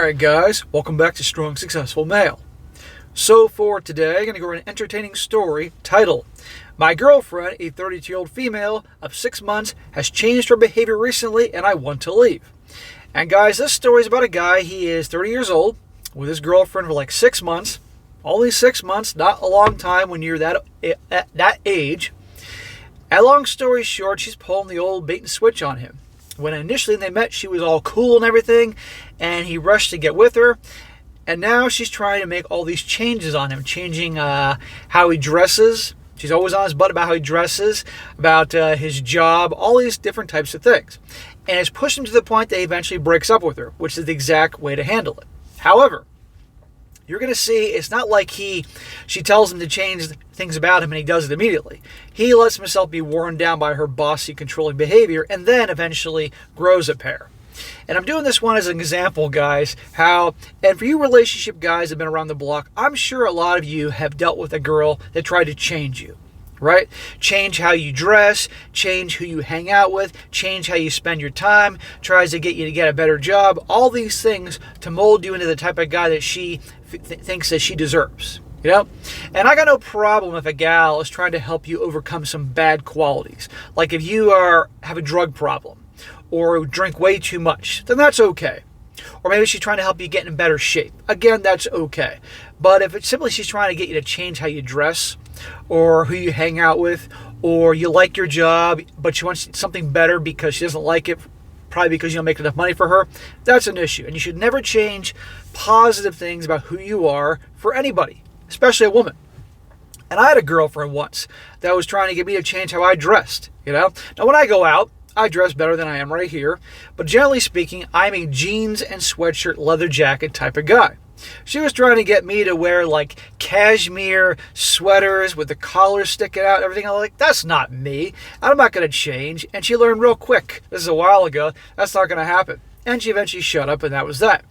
Alright guys, welcome back to Strong Successful Male. So for today, I'm going to go over an entertaining story titled, My Girlfriend, a 32-year-old female of 6 months, has changed her behavior recently and I want to leave. And guys, this story is about a guy, he is 30 years old, with his girlfriend for like 6 months. Only 6 months, not a long time when you're at that age. And long story short, she's pulling the old bait and switch on him. When initially they met, she was all cool and everything, and he rushed to get with her. And now she's trying to make all these changes on him, changing how he dresses. She's always on his butt about how he dresses, about his job, all these different types of things. And it's pushed him to the point that he eventually breaks up with her, which is the exact way to handle it. However, you're going to see it's not like she tells him to change things about him and he does it immediately. He lets himself be worn down by her bossy, controlling behavior and then eventually grows a pair. And I'm doing this one as an example, guys, and for you relationship guys that have been around the block, I'm sure a lot of you have dealt with a girl that tried to change you. Right? Change how you dress, change who you hang out with, change how you spend your time, tries to get you to get a better job, all these things to mold you into the type of guy that she thinks that she deserves. You know? And I got no problem if a gal is trying to help you overcome some bad qualities. Like if you have a drug problem or drink way too much, then that's okay. Or maybe she's trying to help you get in better shape. Again, that's okay. But if it's simply she's trying to get you to change how you dress or who you hang out with, or you like your job, but she wants something better because she doesn't like it, probably because you don't make enough money for her, that's an issue. And you should never change positive things about who you are for anybody, especially a woman. And I had a girlfriend once that was trying to get me to change how I dressed, you know? Now, when I go out, I dress better than I am right here, but generally speaking, I'm a jeans and sweatshirt, leather jacket type of guy. She was trying to get me to wear like cashmere sweaters with the collar sticking out, everything. I'm like, that's not me. I'm not going to change. And she learned real quick. This is a while ago. That's not going to happen. And she eventually shut up, and that was that.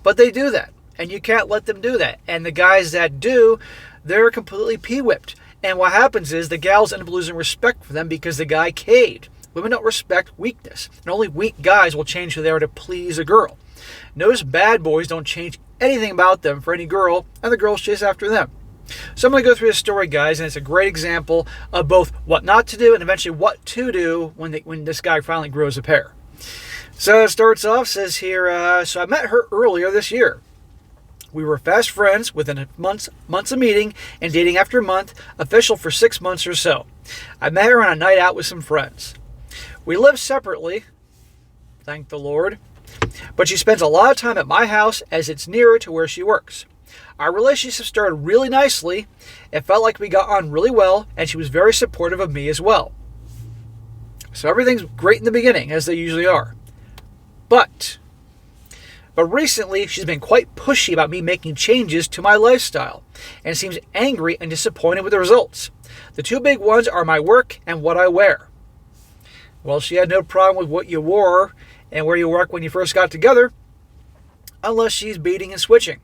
But they do that, and you can't let them do that. And the guys that do, they're completely pee-whipped. And what happens is the gals end up losing respect for them because the guy caved. Women don't respect weakness. And only weak guys will change who they are to please a girl. Notice bad boys don't change anything about them for any girl, and the girls chase after them. So I'm going to go through this story, guys, and it's a great example of both what not to do and eventually what to do when this guy finally grows a pair. So it starts off, says here, so I met her earlier this year. We were fast friends within months of meeting and dating after a month, official for 6 months or so. I met her on a night out with some friends. We live separately, thank the Lord, but she spends a lot of time at my house as it's nearer to where she works. Our relationship started really nicely. It felt like we got on really well, and she was very supportive of me as well. So everything's great in the beginning, as they usually are. But recently, she's been quite pushy about me making changes to my lifestyle, and seems angry and disappointed with the results. The two big ones are my work and what I wear. Well, she had no problem with what you wore and where you work when you first got together, unless she's beating and switching.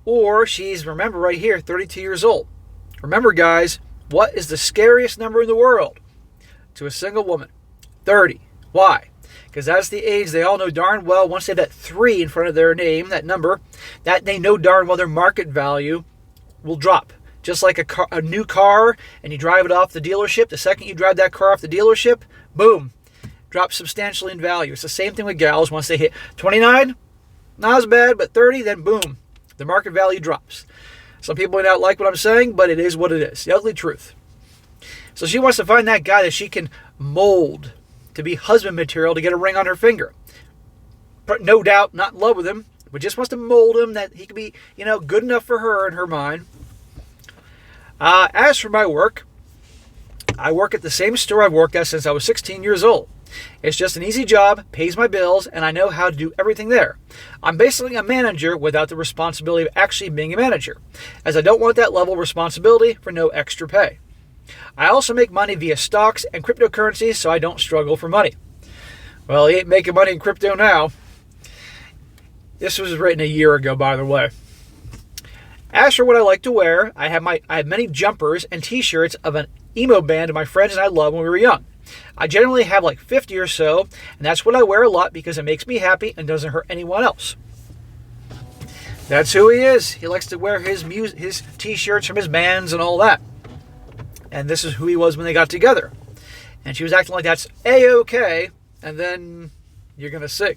Or she's, remember right here, 32 years old. Remember, guys, what is the scariest number in the world to a single woman? 30. Why? Because that's the age they all know darn well, once they have that 3 in front of their name, that number, that they know darn well their market value will drop. Just like a new car, and you drive it off the dealership, the second you drive that car off the dealership, boom, drops substantially in value. It's the same thing with gals. Once they hit 29, not as bad, but 30, then boom, the market value drops. Some people may not like what I'm saying, but it is what it is. The ugly truth. So she wants to find that guy that she can mold to be husband material to get a ring on her finger. But no doubt, not in love with him, but just wants to mold him that he could be, good enough for her in her mind. As for my work, I work at the same store I've worked at since I was 16 years old. It's just an easy job, pays my bills, and I know how to do everything there. I'm basically a manager without the responsibility of actually being a manager, as I don't want that level of responsibility for no extra pay. I also make money via stocks and cryptocurrencies, so I don't struggle for money. Well, he ain't making money in crypto now. This was written a year ago, by the way. As for what I like to wear, I have many jumpers and t-shirts of an emo band my friends and I loved when we were young. I generally have like 50 or so, and that's what I wear a lot because it makes me happy and doesn't hurt anyone else. That's who he is. He likes to wear his T-shirts from his bands and all that. And this is who he was when they got together. And she was acting like that's A-okay, and then you're going to see.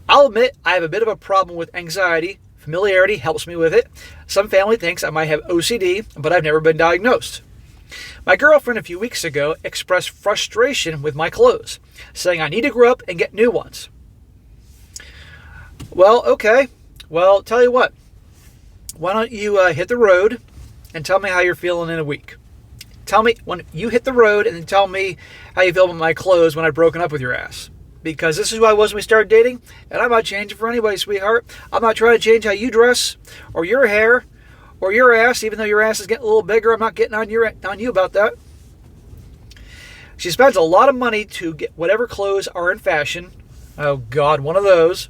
I'll admit I have a bit of a problem with anxiety. Familiarity helps me with it. Some family thinks I might have OCD, but I've never been diagnosed. My girlfriend a few weeks ago expressed frustration with my clothes, saying I need to grow up and get new ones. Well, okay. Well, tell you what. Why don't you hit the road and tell me how you're feeling in a week? Tell me when you hit the road and then tell me how you feel about my clothes when I've broken up with your ass. Because this is who I was when we started dating, and I'm not changing for anybody, sweetheart. I'm not trying to change how you dress, or your hair, or your ass, even though your ass is getting a little bigger. I'm not getting on you about that. She spends a lot of money to get whatever clothes are in fashion. Oh, God, one of those.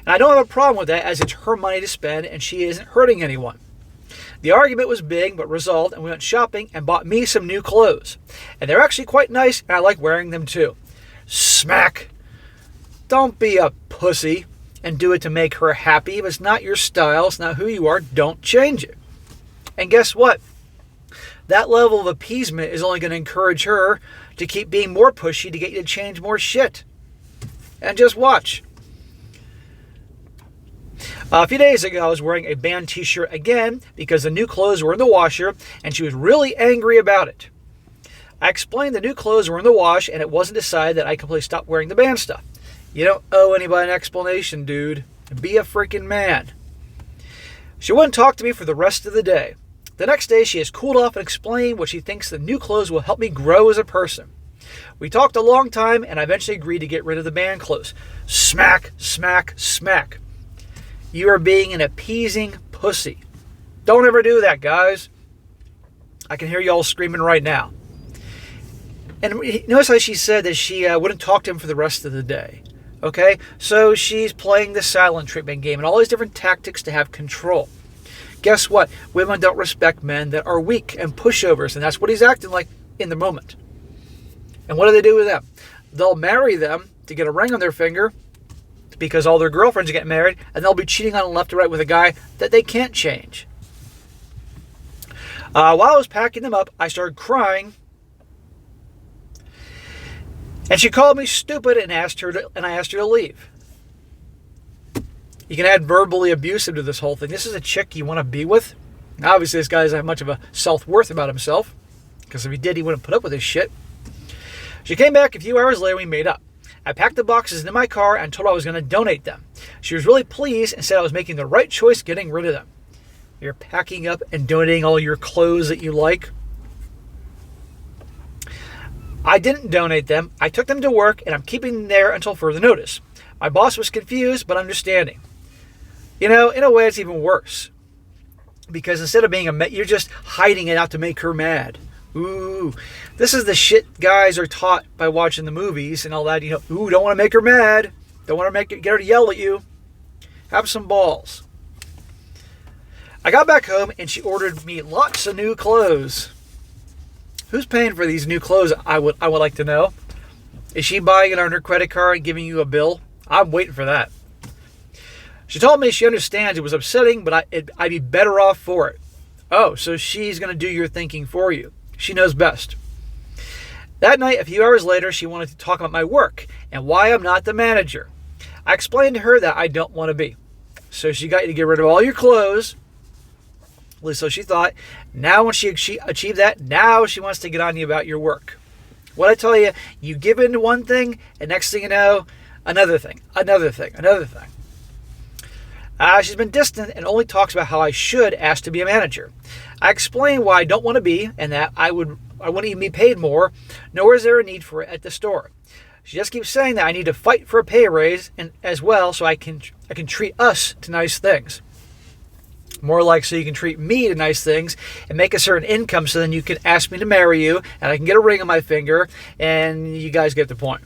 And I don't have a problem with that, as it's her money to spend, and she isn't hurting anyone. The argument was big, but resolved, and we went shopping and bought me some new clothes. And they're actually quite nice, and I like wearing them too. Smack! Don't be a pussy and do it to make her happy. If it's not your style, it's not who you are, don't change it. And guess what? That level of appeasement is only going to encourage her to keep being more pushy to get you to change more shit. And just watch. A few days ago, I was wearing a band t-shirt again because the new clothes were in the washer, and she was really angry about it. I explained the new clothes were in the wash, and it wasn't decided that I completely stopped wearing the band stuff. You don't owe anybody an explanation, dude. Be a freaking man. She wouldn't talk to me for the rest of the day. The next day, she has cooled off and explained what she thinks the new clothes will help me grow as a person. We talked a long time, and I eventually agreed to get rid of the band clothes. Smack, smack, smack. You are being an appeasing pussy. Don't ever do that, guys. I can hear you all screaming right now. And notice how she said that she wouldn't talk to him for the rest of the day. Okay? So she's playing the silent treatment game and all these different tactics to have control. Guess what? Women don't respect men that are weak and pushovers, and that's what he's acting like in the moment. And what do they do with them? They'll marry them to get a ring on their finger because all their girlfriends are getting married, and they'll be cheating on them left and right with a guy that they can't change. While I was packing them up, I started crying. And she called me stupid and I asked her to leave. You can add verbally abusive to this whole thing. This is a chick you want to be with. Obviously, this guy doesn't have much of a self-worth about himself, because if he did, he wouldn't put up with this shit. She came back a few hours later and we made up. I packed the boxes into my car and told her I was going to donate them. She was really pleased and said I was making the right choice getting rid of them. You're packing up and donating all your clothes that you like. I didn't donate them. I took them to work, and I'm keeping them there until further notice. My boss was confused, but understanding. You know, in a way, it's even worse. Because instead of being you're just hiding it out to make her mad. Ooh, this is the shit guys are taught by watching the movies and all that. You know, ooh, don't want to make her mad. Don't want to get her to yell at you. Have some balls. I got back home, and she ordered me lots of new clothes. Who's paying for these new clothes, I would like to know. Is she buying it on her credit card and giving you a bill? I'm waiting for that. She told me she understands it was upsetting, but I'd be better off for it. Oh, so she's going to do your thinking for you. She knows best. That night, a few hours later, she wanted to talk about my work and why I'm not the manager. I explained to her that I don't want to be. So she got you to get rid of all your clothes. At least so she thought. Now when she achieved that, now she wants to get on you about your work. What I tell you, you give in to one thing, and next thing you know, another thing. She's been distant and only talks about how I should ask to be a manager. I explain why I don't want to be, and that I wouldn't even be paid more, nor is there a need for it at the store. She just keeps saying that I need to fight for a pay raise and as well, so I can treat us to nice things. More like so you can treat me to nice things and make a certain income so then you can ask me to marry you and I can get a ring on my finger and you guys get the point.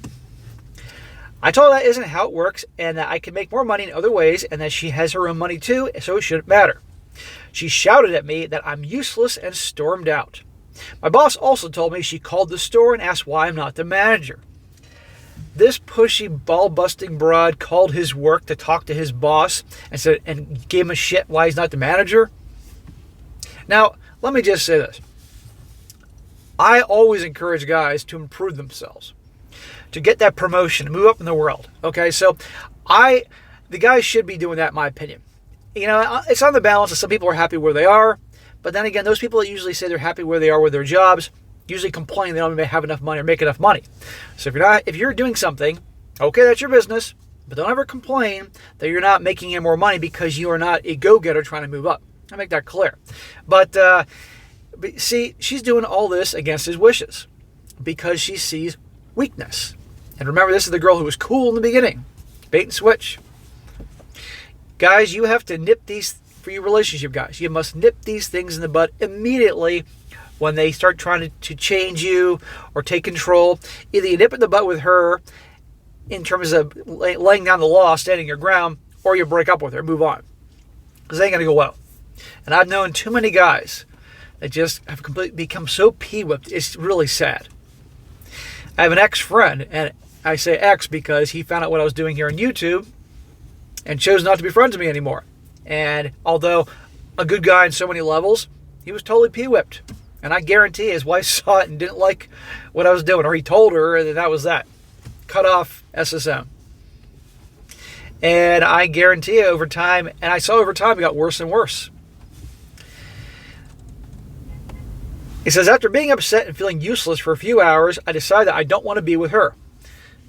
I told her that isn't how it works and that I can make more money in other ways and that she has her own money too, so it shouldn't matter. She shouted at me that I'm useless and stormed out. My boss also told me she called the store and asked why I'm not the manager. this pushy, ball-busting broad called his work to talk to his boss and gave him a shit why he's not the manager. Now, let me just say this. I always encourage guys to improve themselves, to get that promotion, to move up in the world. Okay, so the guys should be doing that, in my opinion. You know, it's on the balance. Some people are happy where they are, but then again, those people that usually say they're happy where they are with their jobs usually complain they don't have enough money or make enough money. So if you're doing something, okay, that's your business, but don't ever complain that you're not making any more money because you are not a go-getter trying to move up. I make that clear. But see, she's doing all this against his wishes because she sees weakness. And remember, this is the girl who was cool in the beginning. Bait and switch. Guys, you have to nip these, for your relationship guys, you must nip these things in the bud immediately when they start trying to change you or take control. Either you nip it in the butt with her in terms of laying down the law, standing your ground, or you break up with her, move on. Because it ain't going to go well. And I've known too many guys that just have completely become so pee-whipped, it's really sad. I have an ex-friend, and I say ex because he found out what I was doing here on YouTube and chose not to be friends with me anymore. And although a good guy on so many levels, he was totally pee-whipped. And I guarantee his wife saw it and didn't like what I was doing, or he told her, and that was that. Cut off SSM. And I guarantee you over time, and I saw over time it got worse and worse. He says, after being upset and feeling useless for a few hours, I decided that I don't want to be with her.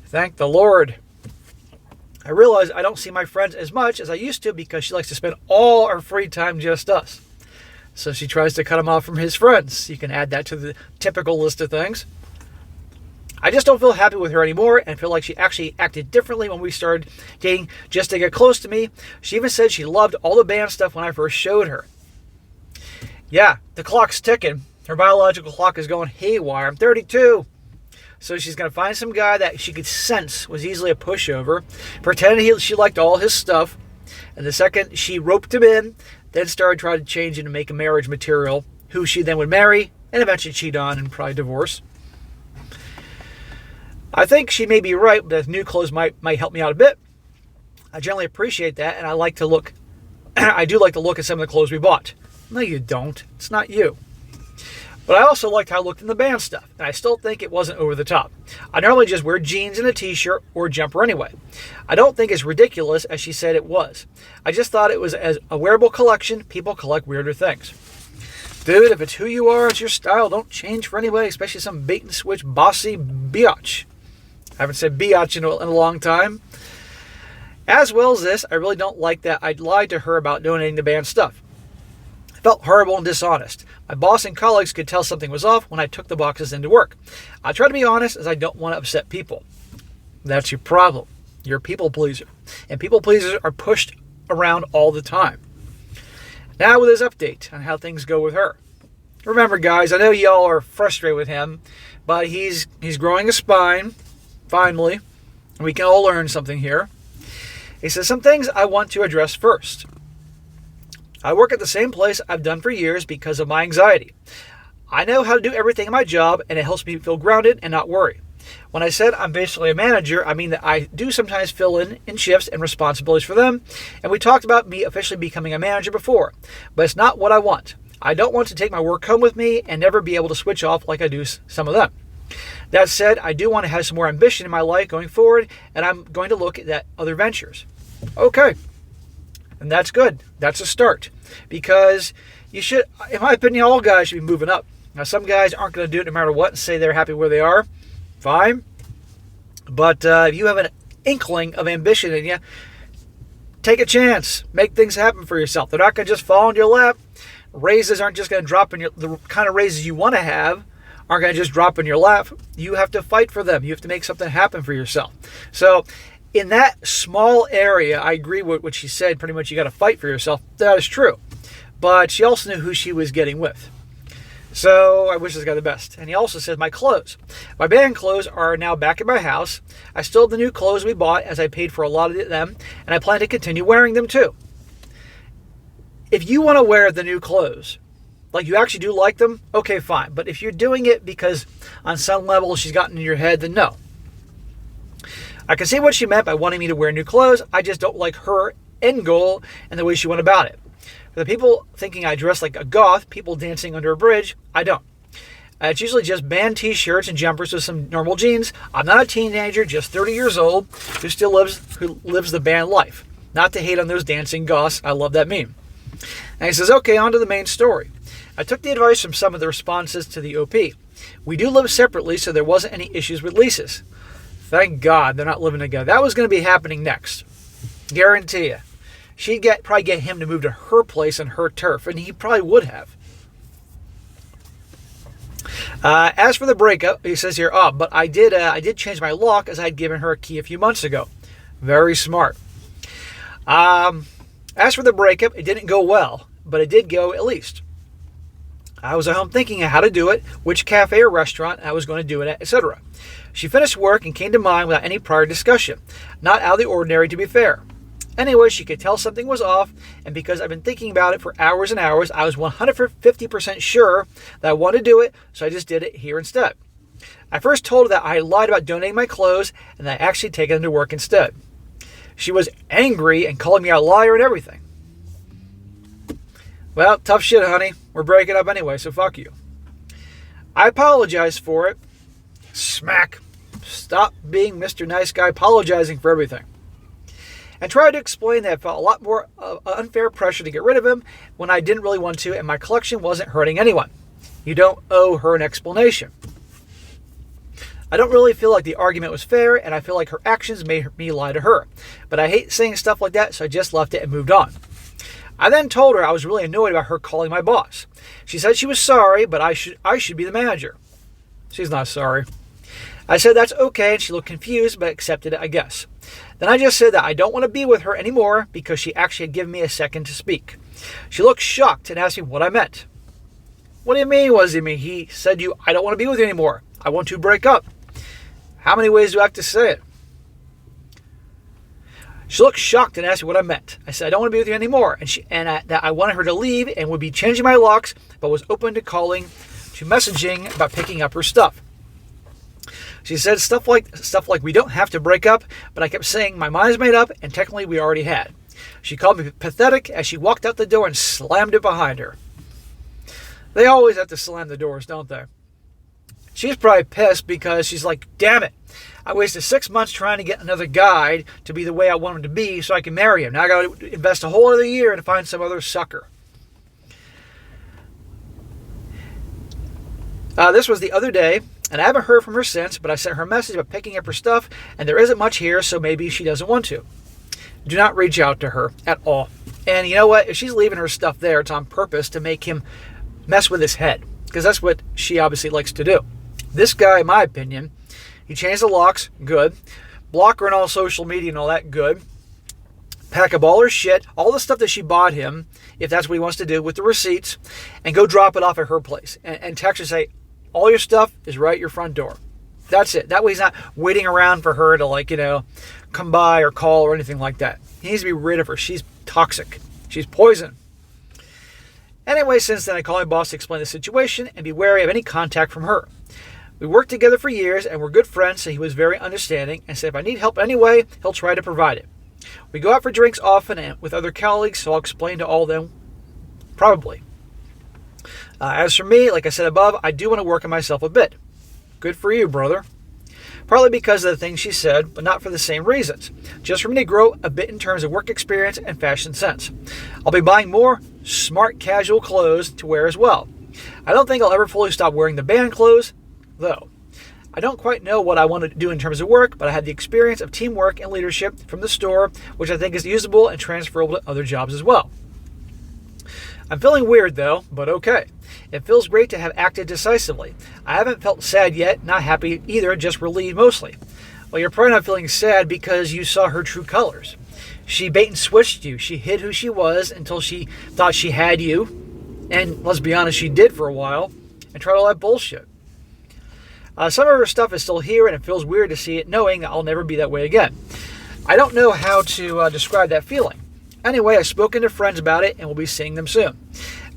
Thank the Lord. I realize I don't see my friends as much as I used to because she likes to spend all her free time just us. So she tries to cut him off from his friends. You can add that to the typical list of things. I just don't feel happy with her anymore and feel like she actually acted differently when we started dating just to get close to me. She even said she loved all the band stuff when I first showed her. Yeah, the clock's ticking. Her biological clock is going haywire. I'm 32. So she's going to find some guy that she could sense was easily a pushover, pretended she liked all his stuff, and the second she roped him in, then started trying to change him to make a marriage material, who she then would marry and eventually cheat on and probably divorce. I think she may be right, but new clothes might help me out a bit. I generally appreciate that, and I like to look. I do like to look at some of the clothes we bought. No, you don't. It's not you. But I also liked how it looked in the band stuff, and I still think it wasn't over the top. I normally just wear jeans and a t-shirt or a jumper anyway. I don't think it's ridiculous as she said it was. I just thought it was as a wearable collection. People collect weirder things. Dude, if it's who you are, it's your style. Don't change for anybody, especially some bait and switch bossy biatch. I haven't said biatch in a long time. As well as this, I really don't like that I lied to her about donating the band stuff. I felt horrible and dishonest. My boss and colleagues could tell something was off when I took the boxes into work. I try to be honest as I don't want to upset people. That's your problem. You're a people pleaser. And people pleasers are pushed around all the time. Now with his update on how things go with her. Remember guys, I know y'all are frustrated with him, but he's growing a spine, finally. And we can all learn something here. He says, some things I want to address first. I work at the same place I've done for years because of my anxiety. I know how to do everything in my job, and it helps me feel grounded and not worry. When I said I'm basically a manager, I mean that I do sometimes fill in shifts and responsibilities for them, and we talked about me officially becoming a manager before, but it's not what I want. I don't want to take my work home with me and never be able to switch off like I do some of them. That said, I do want to have some more ambition in my life going forward, and I'm going to look at other ventures. Okay. And that's good. That's a start. Because you should, in my opinion, all guys should be moving up. Now, some guys aren't going to do it no matter what and say they're happy where they are. Fine. But if you have an inkling of ambition in you, take a chance. Make things happen for yourself. They're not going to just fall in your lap. Raises aren't just going to drop in the kind of raises you want to have aren't going to just drop in your lap. You have to fight for them. You have to make something happen for yourself. So, in that small area, I agree with what she said. Pretty much you got to fight for yourself. That is true. But she also knew who she was getting with. So I wish this guy the best. And he also said, my clothes. My band clothes are now back at my house. I still have the new clothes we bought as I paid for a lot of them. And I plan to continue wearing them too. If you want to wear the new clothes, like you actually do like them, okay, fine. But if you're doing it because on some level she's gotten in your head, then no. I can see what she meant by wanting me to wear new clothes. I just don't like her end goal and the way she went about it. For the people thinking I dress like a goth, people dancing under a bridge, I don't. It's usually just band t-shirts and jumpers with some normal jeans. I'm not a teenager, just 30 years old, who lives the band life. Not to hate on those dancing goths. I love that meme. And he says, okay, on to the main story. I took the advice from some of the responses to the OP. We do live separately, so there wasn't any issues with leases. Thank God they're not living together. That was going to be happening next. Guarantee you. She'd probably get him to move to her place and her turf, and he probably would have. As for the breakup, he says here, but I did change my lock as I had given her a key a few months ago. Very smart. As for the breakup, it didn't go well, but it did go at least. I was at home thinking of how to do it, which cafe or restaurant I was going to do it at, etc. She finished work and came to mind without any prior discussion. Not out of the ordinary, to be fair. Anyway, she could tell something was off, and because I've been thinking about it for hours and hours, I was 150% sure that I wanted to do it, so I just did it here instead. I first told her that I lied about donating my clothes, and that I actually taken them to work instead. She was angry and calling me a liar and everything. Well, tough shit, honey. We're breaking up anyway, so fuck you. I apologize for it. Smack. Stop being Mr. Nice Guy apologizing for everything. And tried to explain that I felt a lot more unfair pressure to get rid of him when I didn't really want to, and my collection wasn't hurting anyone. You don't owe her an explanation. I don't really feel like the argument was fair, and I feel like her actions made me lie to her. But I hate saying stuff like that, so I just left it and moved on. I then told her I was really annoyed about her calling my boss. She said she was sorry, but I should be the manager. She's not sorry. I said that's okay, and she looked confused, but accepted it, I guess. Then I just said that I don't want to be with her anymore because she actually had given me a second to speak. She looked shocked and asked me what I meant. What do you mean, what does he mean? He said I don't want to be with you anymore. I want to break up. How many ways do I have to say it? She looked shocked and asked me what I meant. I said I don't want to be with you anymore, and that I wanted her to leave and would be changing my locks, but was open to messaging about picking up her stuff. She said stuff like we don't have to break up, but I kept saying my mind's made up, and technically we already had. She called me pathetic as she walked out the door and slammed it behind her. They always have to slam the doors, don't they? She's probably pissed because she's like, damn it. I wasted 6 months trying to get another guy to be the way I want him to be so I can marry him. Now I got to invest a whole other year to find some other sucker. This was the other day, and I haven't heard from her since, but I sent her a message about picking up her stuff, and there isn't much here, so maybe she doesn't want to. Do not reach out to her at all. And you know what? If she's leaving her stuff there, it's on purpose to make him mess with his head, because that's what she obviously likes to do. This guy, in my opinion, he changed the locks, good. Block her on all social media and all that, good. Pack up all her shit, all the stuff that she bought him, if that's what he wants to do, with the receipts, and go drop it off at her place. And text her, say, all your stuff is right at your front door. That's it. That way he's not waiting around for her to, come by or call or anything like that. He needs to be rid of her. She's toxic. She's poison. Anyway, since then, I called my boss to explain the situation and be wary of any contact from her. We worked together for years and we're good friends, so he was very understanding and said if I need help anyway, he'll try to provide it. We go out for drinks often and with other colleagues, so I'll explain to all of them, probably. As for me, like I said above, I do want to work on myself a bit. Good for you, brother. Partly because of the things she said, but not for the same reasons. Just for me to grow a bit in terms of work experience and fashion sense. I'll be buying more smart casual clothes to wear as well. I don't think I'll ever fully stop wearing the band clothes, though. I don't quite know what I want to do in terms of work, but I had the experience of teamwork and leadership from the store, which I think is usable and transferable to other jobs as well. I'm feeling weird though, but okay. It feels great to have acted decisively. I haven't felt sad yet, not happy either, just relieved mostly. Well, you're probably not feeling sad because you saw her true colors. She bait and switched you. She hid who she was until she thought she had you. And let's be honest, she did for a while. And tried all that bullshit. Some of her stuff is still here, and it feels weird to see it knowing that I'll never be that way again. I don't know how to describe that feeling. Anyway, I've spoken to friends about it, and we'll be seeing them soon.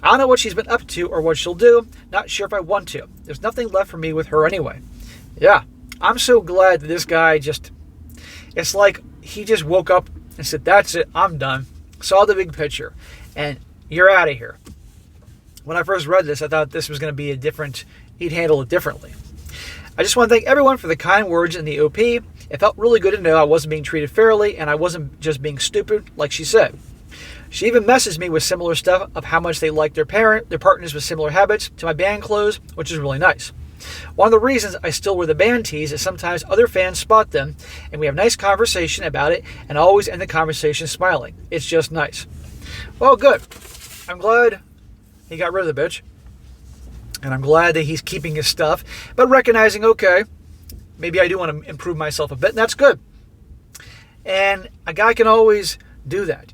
I don't know what she's been up to or what she'll do. Not sure if I want to. There's nothing left for me with her anyway. Yeah, I'm so glad that this guy It's like he just woke up and said, that's it, I'm done. Saw the big picture, and you're out of here. When I first read this, I thought this was going to be he'd handle it differently. I just want to thank everyone for the kind words in the OP. It felt really good to know I wasn't being treated fairly, and I wasn't just being stupid, like she said. She even messaged me with similar stuff of how much they like their partners with similar habits to my band clothes, which is really nice. One of the reasons I still wear the band tees is sometimes other fans spot them, and we have nice conversation about it, and always end the conversation smiling. It's just nice. Well, good. I'm glad he got rid of the bitch, and I'm glad that he's keeping his stuff, but recognizing, okay, maybe I do want to improve myself a bit, and that's good. And a guy can always do that.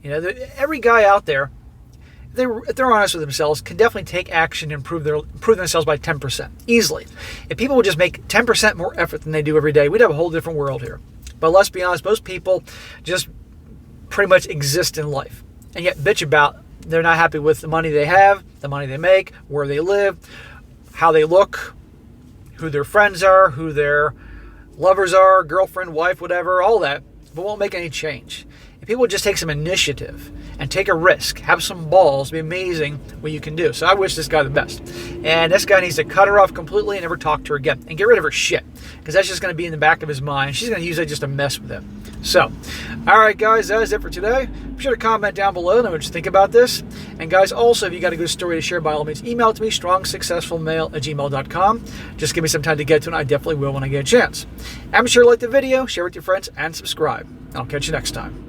Every guy out there, if they're honest with themselves, can definitely take action and improve themselves by 10% easily. If people would just make 10% more effort than they do every day, we'd have a whole different world here. But let's be honest, most people just pretty much exist in life, and yet bitch about they're not happy with the money they have, the money they make, where they live, how they look, who their friends are, who their lovers are, girlfriend, wife, whatever, all that, but won't make any change. If people just take some initiative and take a risk, have some balls, it'd be amazing what you can do. So I wish this guy the best. And this guy needs to cut her off completely and never talk to her again. And get rid of her shit, because that's just going to be in the back of his mind. She's going to use that just to mess with him. So, all right, guys, that is it for today. Be sure to comment down below and what you think about this. And guys, also, if you got a good story to share, by all means, email it to me, strongsuccessfulmale@gmail.com. Just give me some time to get to it, and I definitely will when I get a chance. And be sure to like the video, share it with your friends, and subscribe. I'll catch you next time.